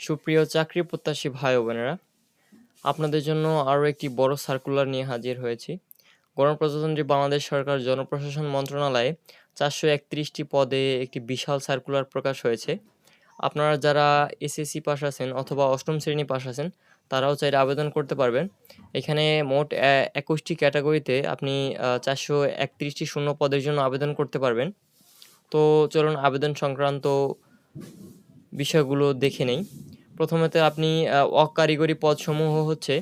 সুপ্রিয় চাকরি প্রত্যাশী ভাই ও বোনেরা, আপনাদের জন্য আরও একটি বড় সার্কুলার নিয়ে হাজির হয়েছি। গণপ্রজাতন্ত্রী বাংলাদেশ সরকার জনপ্রশাসন মন্ত্রণালয়ে ৪৩১টি পদে একটি বিশাল সার্কুলার প্রকাশ হয়েছে। আপনারা যারা এসএসসি পাস আছেন অথবা অষ্টম শ্রেণী পাস আছেন, তারাও চাইলে আবেদন করতে পারবেন। এখানে মোট ২১টি ক্যাটাগরিতে আপনি ৪৩১টি শূন্য পদের জন্য আবেদন করতে পারবেন। তো চলুন আবেদন সংক্রান্ত বিষয়গুলো দেখে নেই। প্রথমত আপনি অকারিগরি পদসমূহ হচ্ছে,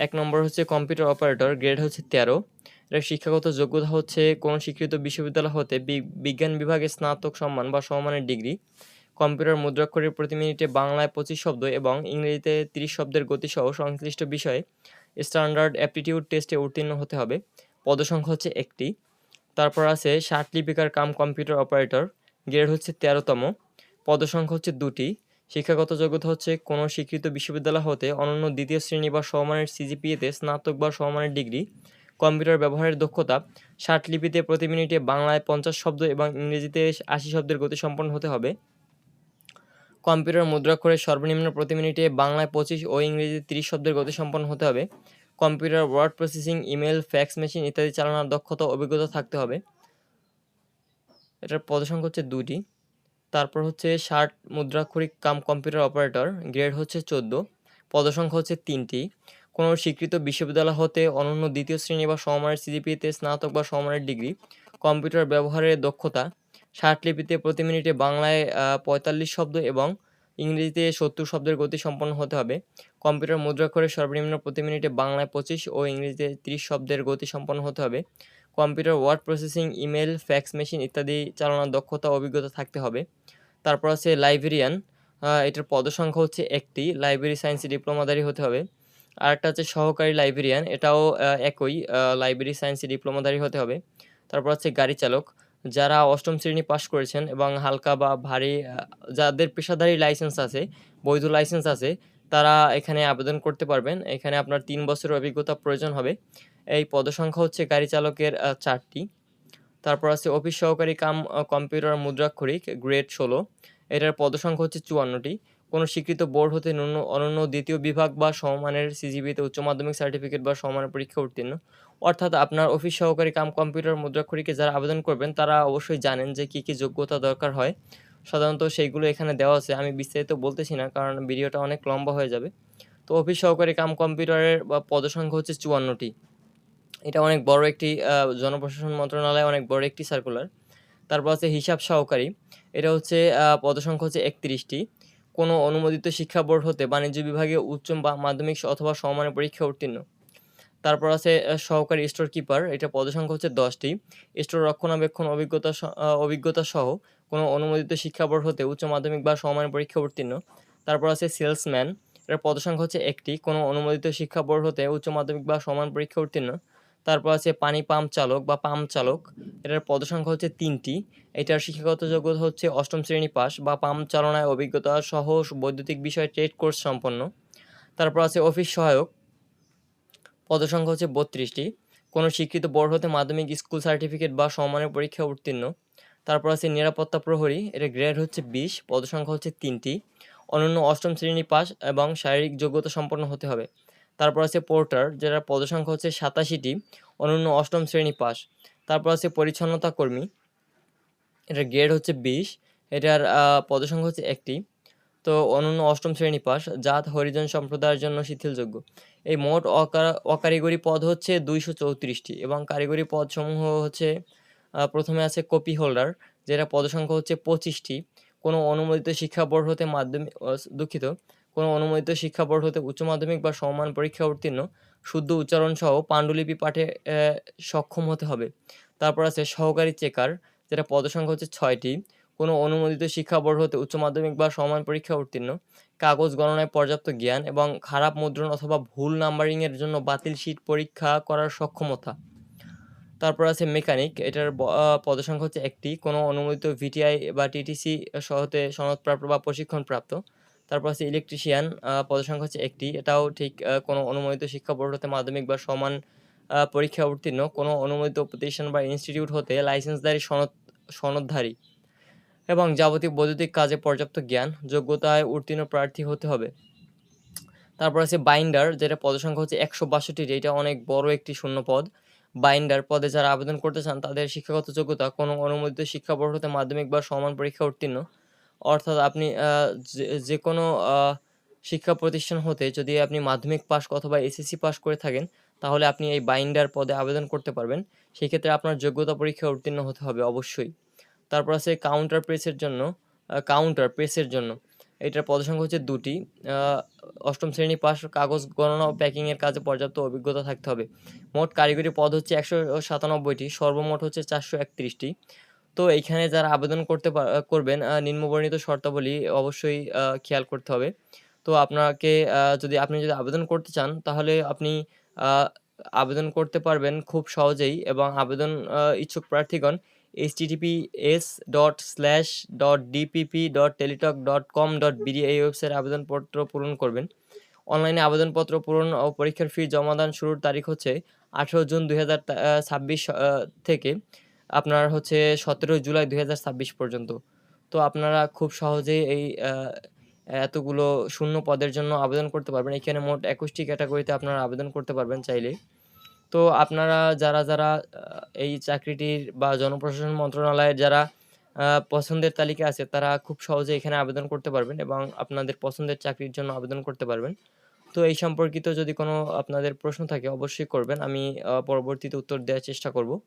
১ নম্বর হচ্ছে কম্পিউটার অপারেটর, গ্রেড হচ্ছে ১৩। এর শিক্ষাগত যোগ্যতা হচ্ছে কোনো স্বীকৃত বিশ্ববিদ্যালয় হতে বিজ্ঞান বিভাগে স্নাতক সম্মান বা সমমানের ডিগ্রি। কম্পিউটার মুদ্রাক্ষরের প্রতি মিনিটে বাংলায় ২৫ শব্দ এবং ইংরেজিতে ৩০ শব্দের গতিসহ সংশ্লিষ্ট বিষয়ে স্ট্যান্ডার্ড অ্যাপটিটিউড টেস্টে উত্তীর্ণ হতে হবে। পদসংখ্যা হচ্ছে ১টি। তারপর আছে ষাটলিপিকার কাম কম্পিউটার অপারেটর, গ্রেড হচ্ছে ১৩তম। পদসংখ্যা হচ্ছে ২টি। শিক্ষাগত যোগ্যতা হচ্ছে কোনো স্বীকৃত বিশ্ববিদ্যালয় হতে অনন্য দ্বিতীয় শ্রেণী বা সমমানের সিজিপিএতে স্নাতক বা সমমানের ডিগ্রি। কম্পিউটার ব্যবহারের দক্ষতা, ষাটলিপিতে প্রতি মিনিটে বাংলায় ৫০ শব্দ এবং ইংরেজিতে ৮০ শব্দের গতিসম্পন্ন হতে হবে। কম্পিউটার মুদ্রাক্ষরে সর্বনিম্ন প্রতি মিনিটে বাংলায় ২৫ ও ইংরেজিতে ৩০ শব্দের গতিসম্পন্ন হতে হবে। Computer word processing, email, fax machine ইত্যাদি চালানোর দক্ষতা ও অভিজ্ঞতা থাকতে হবে। এটার পদসংখ্যা হচ্ছে ২টি। তারপর হচ্ছে ষাট মুদ্রাক্ষরিক কাম কম্পিউটার অপারেটর, গ্রেড হচ্ছে ১৪। পদসংখ্যা হচ্ছে ৩টি। কোনো স্বীকৃত বিশ্ববিদ্যালয় হতে অনন্য দ্বিতীয় শ্রেণী বা সমমানের সিজিপিএতে স্নাতক বা সমমানের ডিগ্রি। কম্পিউটার ব্যবহারের দক্ষতা, ষাটলিপিতে প্রতি মিনিটে বাংলায় ৪৫ শব্দ এবং ইংরেজিতে ৭০ শব্দের গতি সম্পন্ন হতে হবে। কম্পিউটার মুদ্রাক্ষরে সর্বনিম্ন প্রতি মিনিটে বাংলায় ২৫ ও ইংরেজিতে ৩০ শব্দের গতি সম্পন্ন হতে হবে। Computer word processing, email, fax machine ইত্যাদি চালানোর দক্ষতা ও অভিজ্ঞতা থাকতে হবে। তারপর আছে লাইব্রেরিয়ান, এটার পদসংখ্যা হচ্ছে ১টি। লাইব্রেরি সায়েন্সে ডিপ্লোমাধারী হতে হবে। আরেকটা হচ্ছে সহকারী লাইব্রেরিয়ান, এটাও একই, লাইব্রেরি সায়েন্সে ডিপ্লোমাধারী হতে হবে। তারপর হচ্ছে গাড়ি চালক, যারা অষ্টম শ্রেণী পাস করেছেন এবং হালকা বা ভারী যাদের পেশাদারী লাইসেন্স আছে, বৈধ লাইসেন্স আছে, তারা এখানে আবেদন করতে পারবেন। এখানে আপনার ৩ বছরের অভিজ্ঞতা প্রয়োজন হবে। এই পদসংখ্যা হচ্ছে গাড়ি চালকের ৪টি। তারপর আছে অফিস সহকারী কাম কম্পিউটার মুদ্রাক্ষরিক, গ্রেড ১৬। এটার পদসংখ্যা হচ্ছে ৫৪টি। কোনো স্বীকৃত বোর্ড হতে অনন্য দ্বিতীয় বিভাগ বা সমমানের সিজিপিতে উচ্চ মাধ্যমিক সার্টিফিকেট বা সমমানের পরীক্ষা উত্তীর্ণ। অর্থাৎ আপনার অফিস সহকারী কাম কম্পিউটার মুদ্রাক্ষরিকে যারা আবেদন করবেন, তারা অবশ্যই জানেন যে কী যোগ্যতা দরকার হয়। সাধারণত সেইগুলো এখানে দেওয়া আছে। আমি বিস্তারিত বলতেছি না, কারণ ভিডিওটা অনেক লম্বা হয়ে যাবে। তো অফিস সহকারী কাম কম্পিউটারের পদসংখ্যা হচ্ছে ৫৪টি। এটা অনেক বড় একটি জনপ্রশাসন মন্ত্রণালয়ে অনেক বড় একটি সার্কুলার। তারপর আছে হিসাব সহকারী। এটা হচ্ছে পদসংখ্যা হচ্ছে ৩১টি। কোনো অনুমোদিত শিক্ষা বোর্ড হতে বাণিজ্য বিভাগে উচ্চ মাধ্যমিক অথবা সমমানের পরীক্ষা উত্তীর্ণ। তারপর আছে সহকারী স্টোর কিপার, এটা পদসংখ্যা হচ্ছে ১০টি। স্টোর রক্ষণাবেক্ষণ অভিজ্ঞতা সহ কোনো অনুমোদিত শিক্ষা বোর্ড হতে উচ্চ মাধ্যমিক বা সমমানের পরীক্ষা উত্তীর্ণ। তারপর আছে সেলসম্যান, এটার পদসংখ্যা হচ্ছে ১টি। কোনো অনুমোদিত শিক্ষা বোর্ড হতে উচ্চ মাধ্যমিক বা সমান পরীক্ষা উত্তীর্ণ। তারপর আছে পানি পাম্প চালক বা পাম্প চালক, এটার পদসংখ্যা হচ্ছে ৩টি। এটার শিক্ষাগত যোগ্যতা হচ্ছে অষ্টম শ্রেণী পাস বা পাম্প চালনায় অভিজ্ঞতা সহ বৈদ্যুতিক বিষয়ে ট্রেড কোর্স সম্পন্ন। তারপর আছে অফিস সহায়ক, পদসংখ্যা হচ্ছে ৩২টি। কোনো স্বীকৃত বোর্ড হতে মাধ্যমিক স্কুল সার্টিফিকেট বা সমমানের পরীক্ষা উত্তীর্ণ। তারপর আছে নিরাপত্তা প্রহরী, এর গ্রেড হচ্ছে ২০, পদসংখ্যা হচ্ছে ৩টি। অনন্য অষ্টম শ্রেণী পাস এবং শারীরিক যোগ্যতা সম্পন্ন হতে হবে। তারপর আছে পোর্টার, যেটার পদসংখ্যা হচ্ছে ৮৭টি, অনন্য অষ্টম শ্রেণী পাস। তারপর আছে পরিচ্ছন্নতা কর্মী, এটার গ্রেড হচ্ছে ২০, এটার পদসংখ্যা হচ্ছে ১টি। তো অনন্য অষ্টম শ্রেণী পাস, জাত হরিজন সম্প্রদায়ের জন্য শিথিলযোগ্য। এই মোট অকারিগরি পদ হচ্ছে ২৩৪টি এবং কারিগরি পদসমূহ হচ্ছে, প্রথমে আছে কপি হোল্ডার, যেটা পদসংখ্যা হচ্ছে ২৫টি। কোনো অনুমোদিত শিক্ষা বোর্ড হতে কোনো অনুমোদিত শিক্ষা বোর্ড হতে উচ্চ মাধ্যমিক বা সমমান পরীক্ষা উত্তীর্ণ, শুদ্ধ উচ্চারণ সহ পাণ্ডুলিপি পাঠে সক্ষম হতে হবে। তারপর আছে সহকারী চেকার, যেটা পদসংখ্যা হচ্ছে ৬টি। কোনো অনুমোদিত শিক্ষা বোর্ড হতে উচ্চ মাধ্যমিক বা সমমান পরীক্ষা উত্তীর্ণ, কাগজ গণনায় পর্যাপ্ত জ্ঞান এবং খারাপ মুদ্রণ অথবা ভুল নাম্বারিংয়ের জন্য বাতিল শীট পরীক্ষা করার সক্ষমতা। তারপর আছে মেকানিক, এটার পদসংখ্যা হচ্ছে ১টি। কোনো অনুমোদিত ভিটিআই বা টিটিসি হতে সনদপ্রাপ্ত বা প্রশিক্ষণপ্রাপ্ত। তারপর আছে ইলেকট্রিশিয়ান, পদসংখ্যা হচ্ছে ১টি। এটাও ঠিক, কোনো অনুমোদিত শিক্ষা বোর্ড হতে মাধ্যমিক বা সমান পরীক্ষা উত্তীর্ণ, কোনো অনুমোদিত প্রতিষ্ঠান বা ইনস্টিটিউট হতে লাইসেন্সধারী সনদধারী। এবং যাবতীয় বৈদ্যুতিক কাজে পর্যাপ্ত জ্ঞান, যোগ্যতায় উত্তীর্ণ প্রার্থী হতে হবে। তারপর আছে বাইন্ডার, যেটা পদসংখ্যা হচ্ছে ১৬২টি। এটা অনেক বড় একটি শূন্য পদ। বাইন্ডার পদে যারা আবেদন করতে চান তাদের শিক্ষাগত যোগ্যতা কোনো অনুমোদিত শিক্ষা বোর্ড হতে মাধ্যমিক বা সমান পরীক্ষা উত্তীর্ণ। অর্থাৎ আপনি যেকোনো শিক্ষা প্রতিষ্ঠান হতে যদি আপনি মাধ্যমিক পাস অথবা এসএসসি পাস করে থাকেন, তাহলে আপনি এই বাইন্ডার পদে আবেদন করতে পারবেন। সেক্ষেত্রে আপনার যোগ্যতা পরীক্ষায় উত্তীর্ণ হতে হবে অবশ্যই। তারপর আছে কাউন্টার প্রেসের জন্য। এটার পদসংখ্যা হচ্ছে ২টি। আ ৮ম শ্রেণী পাস, কাগজ গণনা ও প্যাকিং এর কাজে পর্যাপ্ত অভিজ্ঞতা থাকতে হবে। মোট কারিগরি পদ হচ্ছে ১৯৭টি, সর্বমোট হচ্ছে ৪৩১টি। তো এইখানে যারা আবেদন করবেন, নিম্নবর্ণিত শর্তাবলী অবশ্যই খেয়াল করতে হবে। তো যদি আপনি আবেদন করতে চান, তাহলে আপনি আ আবেদন করতে পারবেন খুব সহজেই, এবং ইচ্ছুক প্রার্থীগণ https://dpp.teletalk.com.bd এই ওয়েবসাইটে আবেদনপত্র পূরণ করবেন। অনলাইনে আবেদনপত্র পূরণ ও পরীক্ষার ফি জমাদান শুরুর তারিখ হচ্ছে ১৮ জুন ২০২৬ থেকে আপনার হচ্ছে ১৭ জুলাই ২০২৬ পর্যন্ত। তো আপনারা খুব সহজেই এই এতগুলো শূন্য পদের জন্য আবেদন করতে পারবেন। এখানে মোট ২১টি ক্যাটাগরিতে আপনারা আবেদন করতে পারবেন চাইলেই। তো আপনারা যারা এই চাকরিটির বা জনপ্রশাসন মন্ত্রণালয়ের যারা পছন্দের তালিকায় আছে, তারা খুব সহজেই এখানে আবেদন করতে পারবেন এবং আপনাদের পছন্দের চাকরির জন্য আবেদন করতে পারবেন। তো এই সম্পর্কিত যদি কোনো আপনাদের প্রশ্ন থাকে অবশ্যই করবেন। আমি পরবর্তীতে উত্তর দেওয়ার চেষ্টা করব।